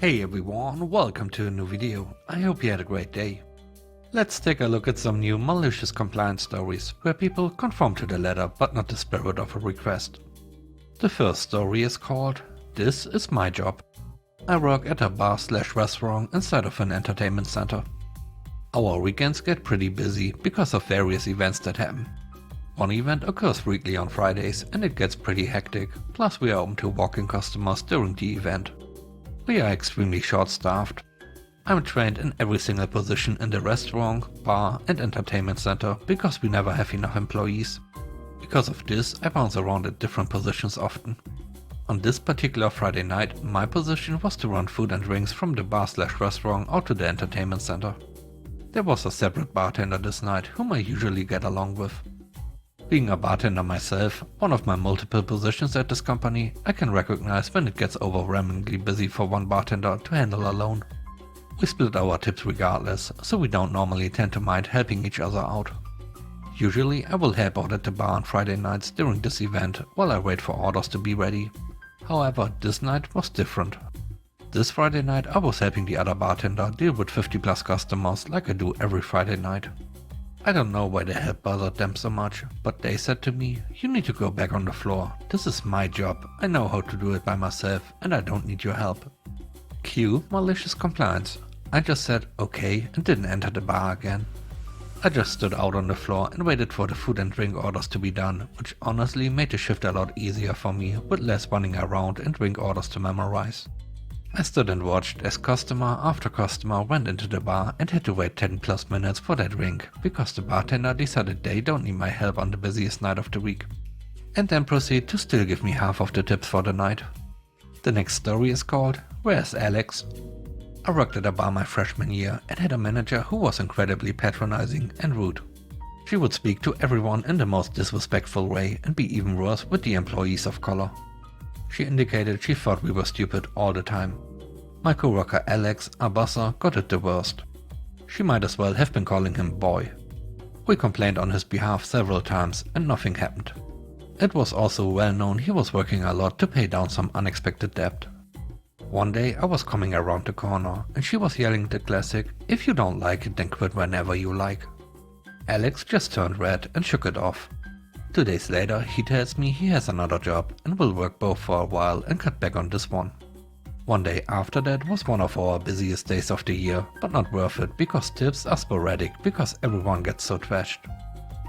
Hey everyone, welcome to a new video. I hope you had a great day. Let's take a look at some new malicious compliance stories where people conform to the letter but not the spirit of a request. The first story is called "This is my job." I work at a bar/restaurant inside of an entertainment center. Our weekends get pretty busy because of various events that happen. One event occurs weekly on Fridays and it gets pretty hectic, plus we are open to walk-in customers during the event. We are extremely short-staffed. I'm trained in every single position in the restaurant, bar and entertainment center because we never have enough employees. Because of this, I bounce around at different positions often. On this particular Friday night, my position was to run food and drinks from the bar/restaurant out to the entertainment center. There was a separate bartender this night whom I usually get along with. Being a bartender myself, one of my multiple positions at this company, I can recognize when it gets overwhelmingly busy for one bartender to handle alone. We split our tips regardless, so we don't normally tend to mind helping each other out. Usually I will help out at the bar on Friday nights during this event while I wait for orders to be ready. However, this night was different. This Friday night I was helping the other bartender deal with 50+ customers like I do every Friday night. I don't know why the help bothered them so much, but they said to me, "You need to go back on the floor. This is my job. I know how to do it by myself and I don't need your help." Cue malicious compliance. I just said okay and didn't enter the bar again. I just stood out on the floor and waited for the food and drink orders to be done, which honestly made the shift a lot easier for me with less running around and drink orders to memorize. I stood and watched as customer after customer went into the bar and had to wait 10+ minutes for their drink because the bartender decided they don't need my help on the busiest night of the week, and then proceed to still give me half of the tips for the night. The next story is called "Where's Alex?" I worked at a bar my freshman year and had a manager who was incredibly patronizing and rude. She would speak to everyone in the most disrespectful way and be even worse with the employees of color. She indicated she thought we were stupid all the time. My coworker Alex, our buzzer, got it the worst. She might as well have been calling him boy. We complained on his behalf several times and nothing happened. It was also well known he was working a lot to pay down some unexpected debt. One day I was coming around the corner and she was yelling the classic, "If you don't like it then quit whenever you like." Alex just turned red and shook it off. 2 days later he tells me he has another job and will work both for a while and cut back on this one. One day after that was one of our busiest days of the year, but not worth it because tips are sporadic because everyone gets so trashed.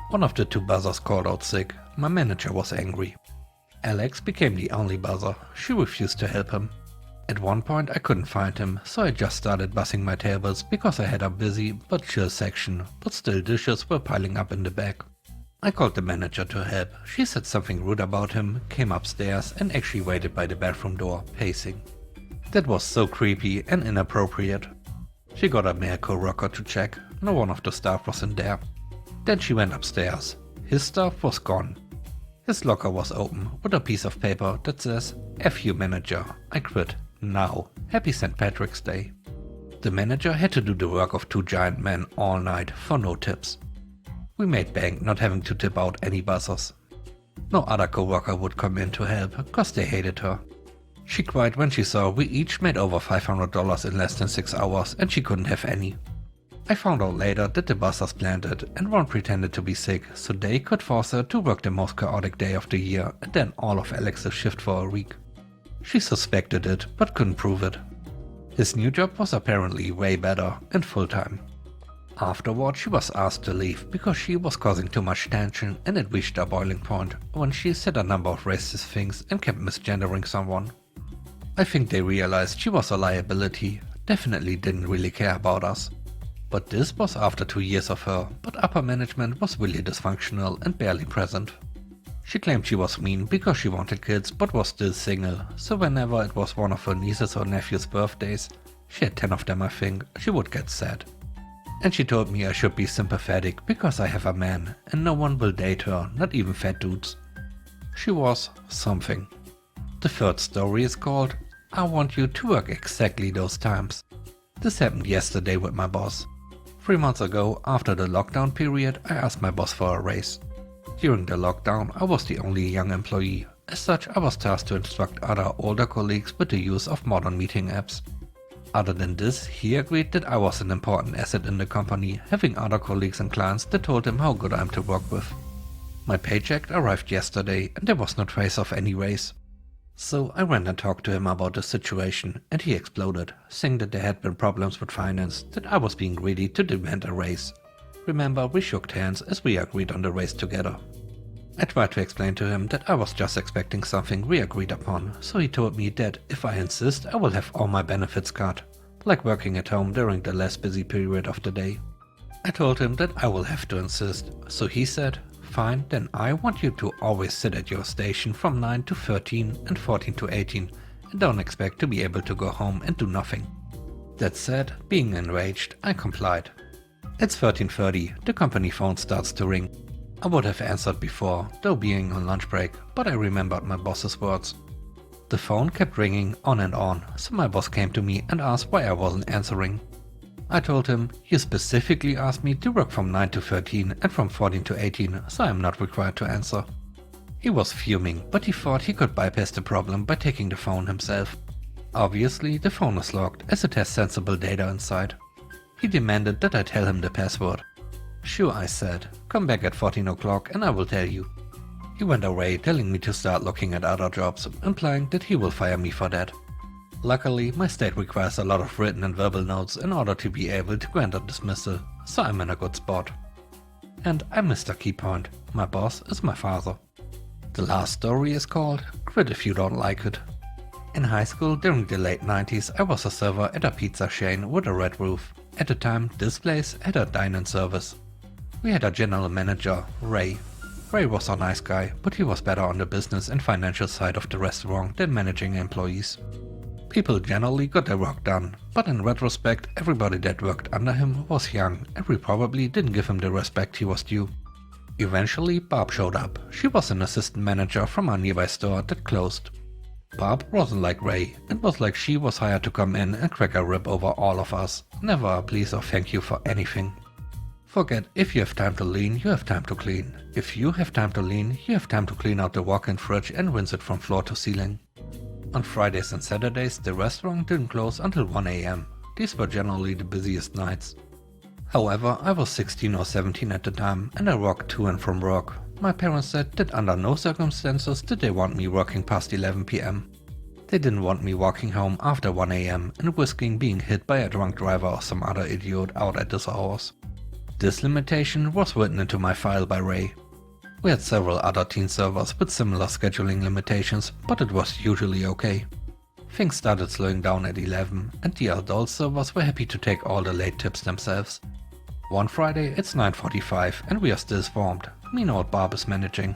One of the two buzzers called out sick. My manager was angry. Alex became the only buzzer. She refused to help him. At one point I couldn't find him, so I just started buzzing my tables because I had a busy but chill section, but still dishes were piling up in the back. I called the manager to help. She said something rude about him, came upstairs and actually waited by the bathroom door, pacing. That was so creepy and inappropriate. She got a male co-worker to check. No one of the staff was in there. Then she went upstairs. His stuff was gone. His locker was open with a piece of paper that says, "F you manager, I quit. Now. Happy St. Patrick's Day." The manager had to do the work of two giant men all night for no tips. We made bank not having to tip out any buzzers. No other coworker would come in to help, cause they hated her. She cried when she saw we each made over $500 in less than 6 hours and she couldn't have any. I found out later that the buzzers planned it and one pretended to be sick so they could force her to work the most chaotic day of the year and then all of Alex's shift for a week. She suspected it but couldn't prove it. His new job was apparently way better and full-time. Afterward she was asked to leave because she was causing too much tension and it reached a boiling point when she said a number of racist things and kept misgendering someone. I think they realized she was a liability, definitely didn't really care about us. But this was after 2 years of her, but upper management was really dysfunctional and barely present. She claimed she was mean because she wanted kids but was still single, so whenever it was one of her nieces or nephews' birthdays, she had 10 of them I think, she would get sad. And she told me I should be sympathetic because I have a man and no one will date her, not even fat dudes. She was something. The third story is called "I want you to work exactly those times." This happened yesterday with my boss. 3 months ago, after the lockdown period, I asked my boss for a raise. During the lockdown, I was the only young employee. As such, I was tasked to instruct other older colleagues with the use of modern meeting apps. Other than this, he agreed that I was an important asset in the company, having other colleagues and clients that told him how good I am to work with. My paycheck arrived yesterday and there was no trace of any raise. So I went and talked to him about the situation and he exploded, saying that there had been problems with finance, that I was being greedy to demand a raise. Remember, we shook hands as we agreed on the raise together. I tried to explain to him that I was just expecting something we agreed upon, so he told me that if I insist I will have all my benefits cut, like working at home during the less busy period of the day. I told him that I will have to insist, so he said, "Fine, then I want you to always sit at your station from 9 to 13 and 14 to 18 and don't expect to be able to go home and do nothing." That said, being enraged, I complied. It's 13:30, the company phone starts to ring. I would have answered before, though being on lunch break, but I remembered my boss's words. The phone kept ringing on and on, so my boss came to me and asked why I wasn't answering. I told him, "You specifically asked me to work from 9 to 13 and from 14 to 18, so I am not required to answer." He was fuming, but he thought he could bypass the problem by taking the phone himself. Obviously, the phone is locked as it has sensible data inside. He demanded that I tell him the password. "Sure," I said, "come back at 14 o'clock and I will tell you." He went away telling me to start looking at other jobs, implying that he will fire me for that. Luckily, my state requires a lot of written and verbal notes in order to be able to grant a dismissal, so I'm in a good spot. And I'm Mr. Keypoint. My boss is my father. The last story is called Quit If You Don't Like It. In high school during the late 90s, I was a server at a pizza chain with a red roof. At the time, this place had a dine-in service. We had a general manager, Ray. Ray was a nice guy, but he was better on the business and financial side of the restaurant than managing employees. People generally got their work done, but in retrospect, everybody that worked under him was young and we probably didn't give him the respect he was due. Eventually, Barb showed up. She was an assistant manager from a nearby store that closed. Barb wasn't like Ray. It was like she was hired to come in and crack a rib over all of us. Never a please or thank you for anything. Forget if you have time to lean, you have time to clean. If you have time to lean, you have time to clean out the walk-in fridge and rinse it from floor to ceiling. On Fridays and Saturdays, the restaurant didn't close until 1 AM. These were generally the busiest nights. However, I was 16 or 17 at the time and I worked to and from work. My parents said that under no circumstances did they want me working past 11 PM. They didn't want me walking home after 1 AM and risking being hit by a drunk driver or some other idiot out at these hours. This limitation was written into my file by Ray. We had several other teen servers with similar scheduling limitations, but it was usually okay. Things started slowing down at 11 and the adult servers were happy to take all the late tips themselves. One Friday it's 9:45 and we are still swarmed. Meanwhile, Barb is managing.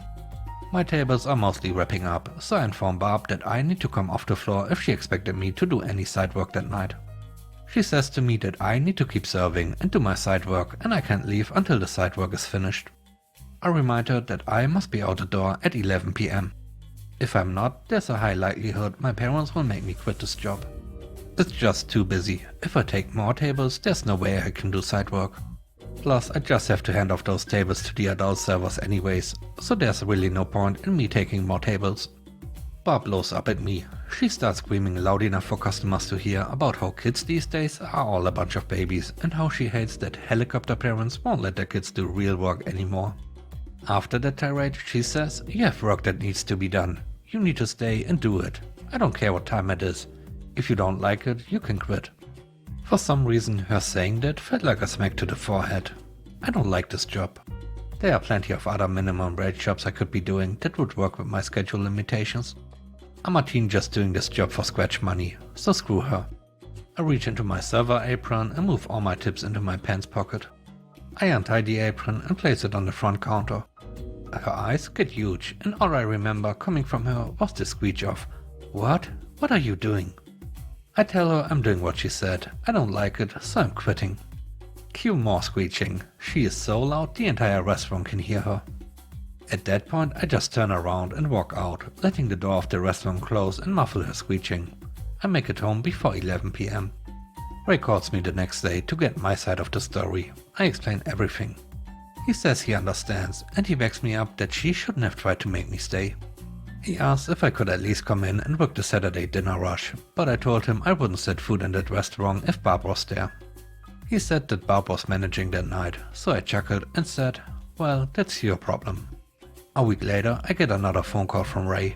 My tables are mostly wrapping up, so I inform Barb that I need to come off the floor if she expected me to do any side work that night. She says to me that I need to keep serving and do my side work and I can't leave until the side work is finished. I remind her that I must be out the door at 11 PM. If I'm not, there's a high likelihood my parents will make me quit this job. It's just too busy. If I take more tables, there's no way I can do side work. Plus, I just have to hand off those tables to the adult servers anyways, so there's really no point in me taking more tables. Barb blows up at me. She starts screaming loud enough for customers to hear about how kids these days are all a bunch of babies and how she hates that helicopter parents won't let their kids do real work anymore. After that tirade, she says, "You have work that needs to be done. You need to stay and do it. I don't care what time it is. If you don't like it, you can quit." For some reason, her saying that felt like a smack to the forehead. I don't like this job. There are plenty of other minimum wage jobs I could be doing that would work with my schedule limitations. I'm a teen just doing this job for scratch money, so screw her. I reach into my server apron and move all my tips into my pants pocket. I untie the apron and place it on the front counter. Her eyes get huge and all I remember coming from her was the screech of, "What? What are you doing?" I tell her I'm doing what she said. I don't like it, so I'm quitting. Cue more screeching. She is so loud the entire restaurant can hear her. At that point I just turn around and walk out, letting the door of the restaurant close and muffle her screeching. I make it home before 11 PM. Ray calls me the next day to get my side of the story. I explain everything. He says he understands and he backs me up that she shouldn't have tried to make me stay. He asked if I could at least come in and work the Saturday dinner rush, but I told him I wouldn't set food in that restaurant if Barb was there. He said that Barb was managing that night, so I chuckled and said, well, that's your problem. A week later, I get another phone call from Ray.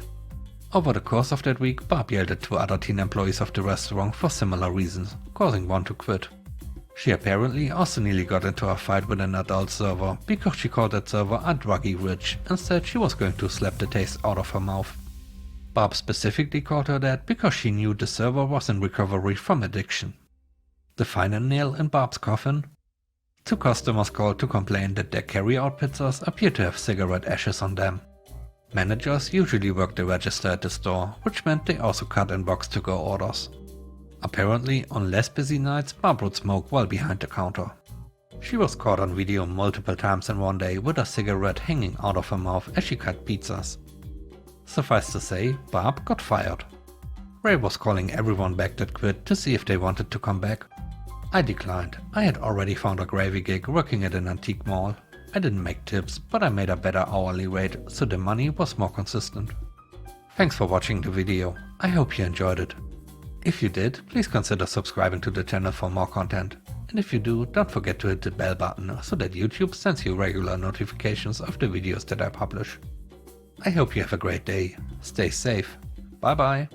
Over the course of that week, Barb yelled at 2 other teen employees of the restaurant for similar reasons, causing one to quit. She apparently also nearly got into a fight with an adult server because she called that server a druggy witch and said she was going to slap the taste out of her mouth. Barb specifically called her that because she knew the server was in recovery from addiction. The final nail in Barb's coffin? 2 customers called to complain that their carry-out pizzas appear to have cigarette ashes on them. Managers usually work the register at the store, which meant they also cut and box to-go orders. Apparently, on less busy nights, Barb would smoke while behind the counter. She was caught on video multiple times in one day with a cigarette hanging out of her mouth as she cut pizzas. Suffice to say, Barb got fired. Ray was calling everyone back that quit to see if they wanted to come back. I declined. I had already found a gravy gig working at an antique mall. I didn't make tips, but I made a better hourly rate, so the money was more consistent. Thanks for watching the video. I hope you enjoyed it. If you did, please consider subscribing to the channel for more content. And if you do, don't forget to hit the bell button so that YouTube sends you regular notifications of the videos that I publish. I hope you have a great day. Stay safe. Bye bye.